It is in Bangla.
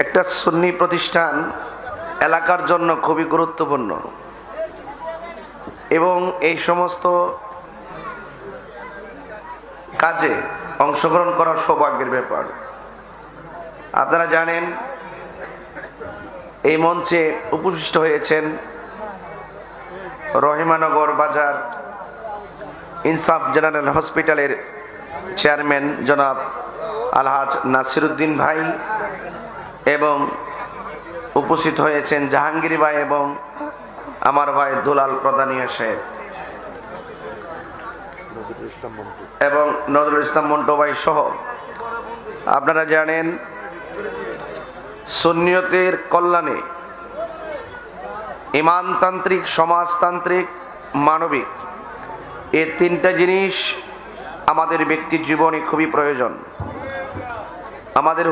একটা সুন্নি প্রতিষ্ঠান এলাকার জন্য খুবই গুরুত্বপূর্ণ এবং এই সমস্ত কাজে অংশগ্রহণ করার সৌভাগ্যের ব্যাপার। আপনারা জানেন এই মঞ্চে উপবিষ্ট হয়েছেন রহিমানগর বাজার ইনসাফ জেনারেল হসপিটালের চেয়ারম্যান জনাব আলহাজ নাসিরউদ্দিন ভাই, এবং উপস্থিত হয়েছেন জাহাঙ্গীর ভাই এবং আমার ভাই দুলাল প্রধানিয়া সাহেব এবং নজরুল ইসলাম মন্টু ভাই সহ। আপনারা জানেন সুন্নিয়তের কল্যাণে ইমানতান্ত্রিক, সমাজতান্ত্রিক, মানবিক এই তিনটা জিনিস আমাদের ব্যক্তির জীবনে খুবই প্রয়োজন। আমাদের